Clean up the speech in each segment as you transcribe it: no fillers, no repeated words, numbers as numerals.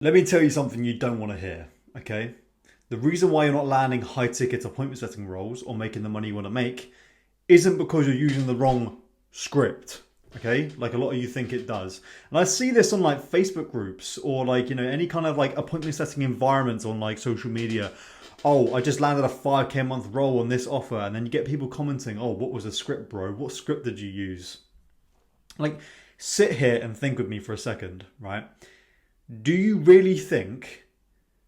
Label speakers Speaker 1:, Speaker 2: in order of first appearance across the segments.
Speaker 1: Let me tell you something you don't want to hear, okay? The reason why you're not landing high ticket appointment setting roles or making the money you want to make isn't because you're using the wrong script, okay? Like a lot of you think it does. And I see this on like Facebook groups or like, any kind of like appointment setting environments on like social media. Oh, I just landed a 5K a month role on this offer. And then you get people commenting, oh, what was the script, bro? What script did you use? Like, sit here and think with me for a second, right? Do you really think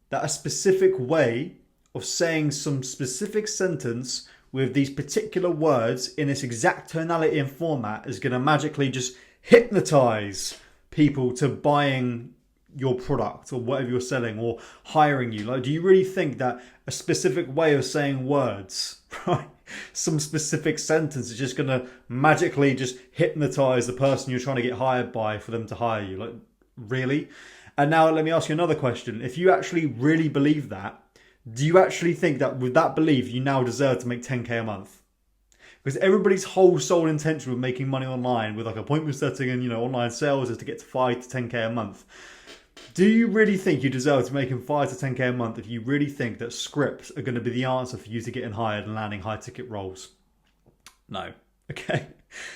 Speaker 1: that a specific way of saying some specific sentence with these particular words in this exact tonality and format is going to magically just hypnotize people to buying your product or whatever you're selling or hiring you? Like, do you really think that a specific way of saying words, right? Some specific sentence is just going to magically just hypnotize the person you're trying to get hired by for them to hire you? Like, really? And now let me ask you another question. If you actually really believe that, do you actually think that with that belief, you now deserve to make 10K a month? Because everybody's whole sole intention with making money online with like appointment setting and, online sales is to get to 5 to 10K a month. Do you really think you deserve to make 5 to 10K a month if you really think that scripts are going to be the answer for you to getting hired and landing high ticket roles? No. Okay.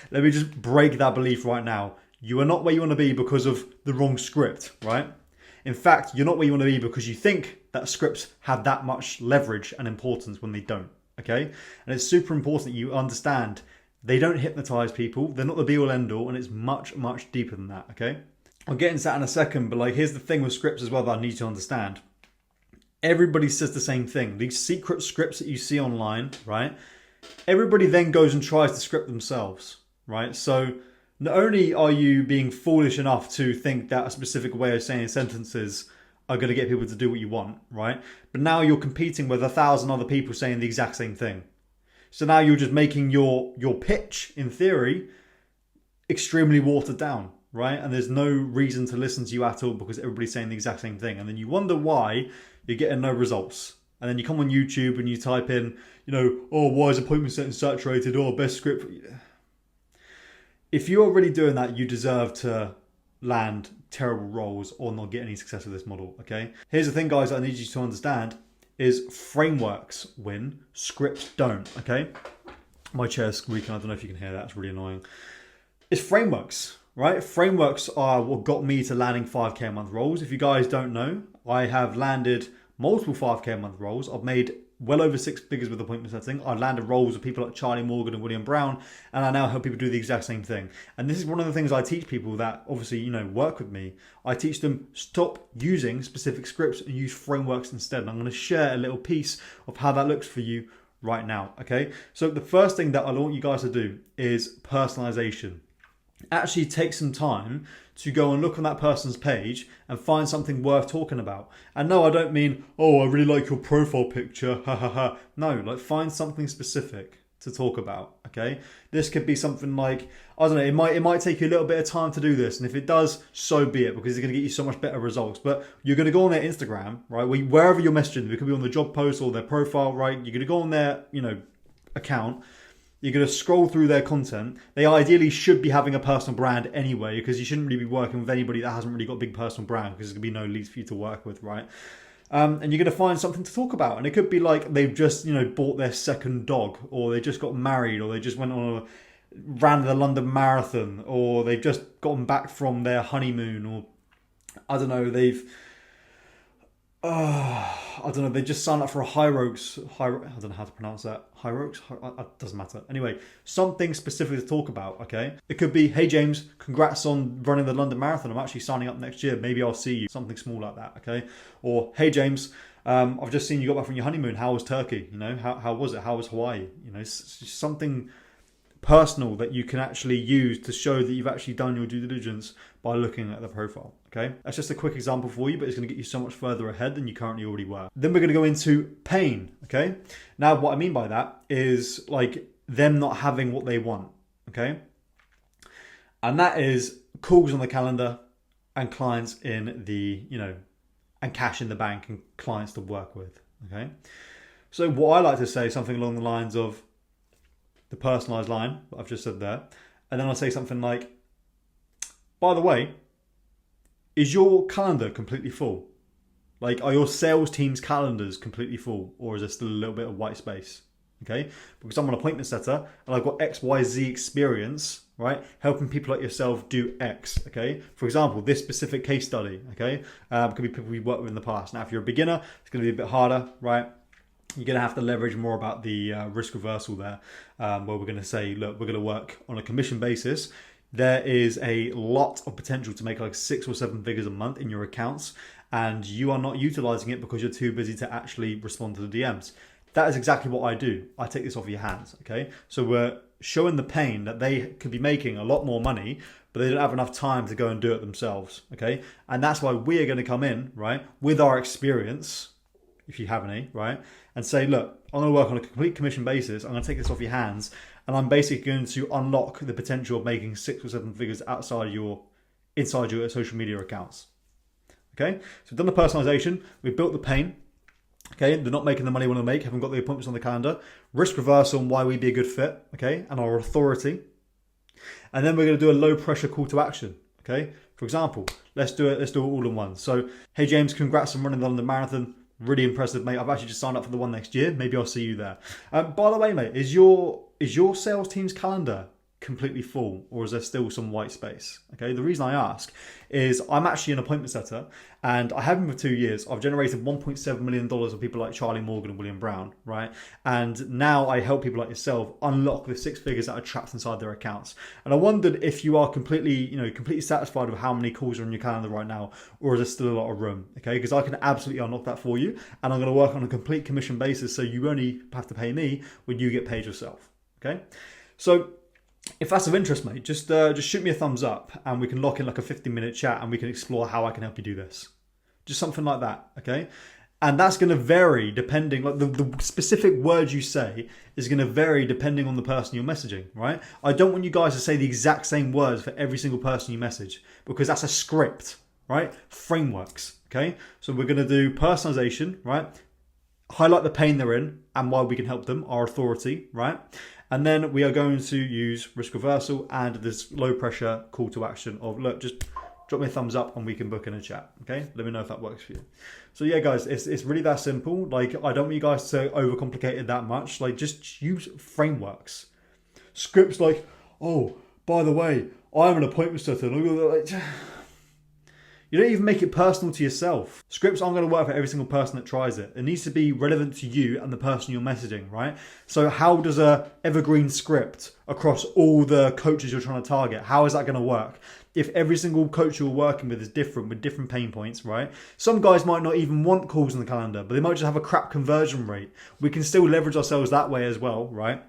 Speaker 1: Let me just break that belief right now. You are not where you want to be because of the wrong script, right? In fact, you're not where you want to be because you think that scripts have that much leverage and importance when they don't, okay? And it's super important that you understand they don't hypnotize people. They're not the be all end all, and it's much, much deeper than that, okay? I'll get into that in a second, but like here's the thing with scripts as well that I need you to understand. Everybody says the same thing. These secret scripts that you see online, right? Everybody then goes and tries to script themselves, right? So not only are you being foolish enough to think that a specific way of saying sentences are going to get people to do what you want, right? But now you're competing with 1,000 other people saying the exact same thing. So now you're just making your pitch, in theory, extremely watered down, right? And there's no reason to listen to you at all because everybody's saying the exact same thing. And then you wonder why you're getting no results. And then you come on YouTube and you type in, oh, why is appointment setting saturated? Or best script. If you're already doing that, you deserve to land terrible roles or not get any success with this model, okay? Here's the thing, guys, that I need you to understand is frameworks win, scripts don't, okay? My chair's squeaking. I don't know if you can hear that. It's really annoying. It's frameworks, right? Frameworks are what got me to landing 5K a month roles. If you guys don't know, I have landed multiple 5K a month roles. I've made well over 6 figures with appointment setting. I landed roles with people like Charlie Morgan and William Brown, and I now help people do the exact same thing. And this is one of the things I teach people that obviously, work with me. I teach them stop using specific scripts and use frameworks instead. And I'm going to share a little piece of how that looks for you right now, okay? So the first thing that I want you guys to do is personalization. Actually take some time to go and look on that person's page and find something worth talking about. And no, I don't mean, oh, I really like your profile picture, ha ha ha. No, like find something specific to talk about, okay? This could be something like, I don't know, it might take you a little bit of time to do this, and if it does, so be it, because it's going to get you so much better results. But you're going to go on their Instagram, right? Wherever you're messaging, it could be on the job post or their profile, right? You're going to go on their, account. You're going to scroll through their content. They ideally should be having a personal brand anyway, because you shouldn't really be working with anybody that hasn't really got a big personal brand, because there's going to be no leads for you to work with, right? And you're going to find something to talk about. And it could be like they've just, bought their second dog, or they just got married, or they just ran the London Marathon, or they've just gotten back from their honeymoon, or I don't know, they just signed up for a I don't know how to pronounce that. It doesn't matter. Anyway, something specific to talk about, okay? It could be, hey James, congrats on running the London Marathon. I'm actually signing up next year. Maybe I'll see you. Something small like that, okay? Or, hey James, I've just seen you got back from your honeymoon. How was Turkey? How was it? How was Hawaii? It's just something personal that you can actually use to show that you've actually done your due diligence by looking at the profile, okay? That's just a quick example for you, but it's going to get you so much further ahead than you currently already were. Then we're going to go into pain, okay? Now, what I mean by that is like them not having what they want, okay? And that is calls on the calendar and clients in the, and cash in the bank and clients to work with, okay? So what I like to say is something along the lines of the personalized line that I've just said there. And then I'll say something like, by the way, Is your calendar completely full? Like, are your sales team's calendars completely full, or is there still a little bit of white space? Okay, because I'm an appointment setter and I've got XYZ experience, right? Helping people like yourself do X. Okay, for example, this specific case study, okay, could be people we worked with in the past. Now, if you're a beginner, it's going to be a bit harder, right? You're going to have to leverage more about the risk reversal there, where we're going to say, look, we're going to work on a commission basis. There is a lot of potential to make like 6 or 7 figures a month in your accounts, and you are not utilizing it because you're too busy to actually respond to the DMs. That is exactly what I do. I take this off your hands, okay? So we're showing the pain that they could be making a lot more money, but they don't have enough time to go and do it themselves, okay? And that's why we are going to come in, right, with our experience, if you have any, right, and say, look, I'm going to work on a complete commission basis. I'm going to take this off your hands, and I'm basically going to unlock the potential of making 6 or 7 figures inside your social media accounts. Okay, so we've done the personalization, we've built the pain. Okay, they're not making the money we want to make, haven't got the appointments on the calendar. Risk reversal and why we'd be a good fit, okay, and our authority. And then we're going to do a low pressure call to action. Okay, for example, let's do it all in one. So, hey James, congrats on running the London Marathon. Really impressive, mate. I've actually just signed up for the one next year. Maybe I'll see you there. By the way, mate, is your sales team's calendar completely full, or is there still some white space? Okay, the reason I ask is I'm actually an appointment setter, and I have been for 2 years. I've generated $1.7 million with people like Charlie Morgan and William Brown, right? And now I help people like yourself unlock the 6 figures that are trapped inside their accounts. And I wondered if you are completely satisfied with how many calls are on your calendar right now, or is there still a lot of room? Okay, because I can absolutely unlock that for you, and I'm going to work on a complete commission basis, so you only have to pay me when you get paid yourself. Okay, so if that's of interest, mate, just shoot me a thumbs up and we can lock in like a 15-minute chat and we can explore how I can help you do this. Just something like that, okay? And that's going to vary depending, like the specific words you say is going to vary depending on the person you're messaging, right? I don't want you guys to say the exact same words for every single person you message, because that's a script, right? Frameworks, okay? So we're going to do personalization, right? Highlight the pain they're in and why we can help them, our authority, right? And then we are going to use risk reversal and this low pressure call to action of, look, just drop me a thumbs up and we can book in a chat. Okay, let me know if that works for you. So yeah, guys, it's really that simple. Like, I don't want you guys to overcomplicate it that much. Like, just use frameworks. Scripts like, oh, by the way, I'm an appointment setter. You don't even make it personal to yourself. Scripts aren't going to work for every single person that tries it. It needs to be relevant to you and the person you're messaging, right? So how does a evergreen script across all the coaches you're trying to target, how is that going to work? If every single coach you're working with is different, with different pain points, right? Some guys might not even want calls in the calendar, but they might just have a crap conversion rate. We can still leverage ourselves that way as well, right?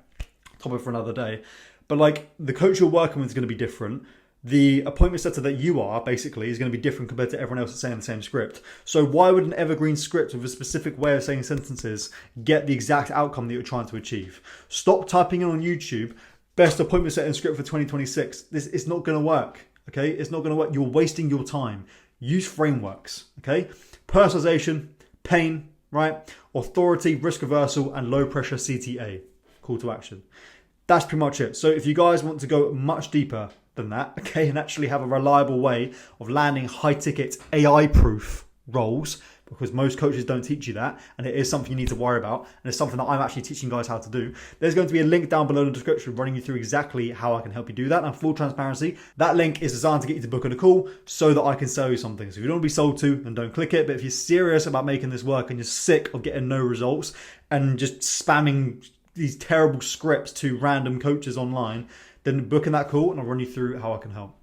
Speaker 1: Topic for another day. But like, the coach you're working with is going to be different. The appointment setter that you are basically is going to be different compared to everyone else that's saying the same script. So why would an evergreen script with a specific way of saying sentences get the exact outcome that you're trying to achieve? Stop typing in on YouTube, best appointment setting script for 2026. This is not going to work. Okay, it's not going to work. You're wasting your time. Use frameworks. Okay, personalization, pain, right? Authority, risk reversal, and low pressure CTA. Call to action. That's pretty much it. So if you guys want to go much deeper than that, okay, and actually have a reliable way of landing high ticket AI proof roles, because most coaches don't teach you that, and it is something you need to worry about, and it's something that I'm actually teaching guys how to do. There's going to be a link down below in the description running you through exactly how I can help you do that. And full transparency, that link is designed to get you to book on a call so that I can sell you something. So if you don't want to be sold to, then don't click it. But if you're serious about making this work and you're sick of getting no results and just spamming these terrible scripts to random coaches online, then book in that call and I'll run you through how I can help.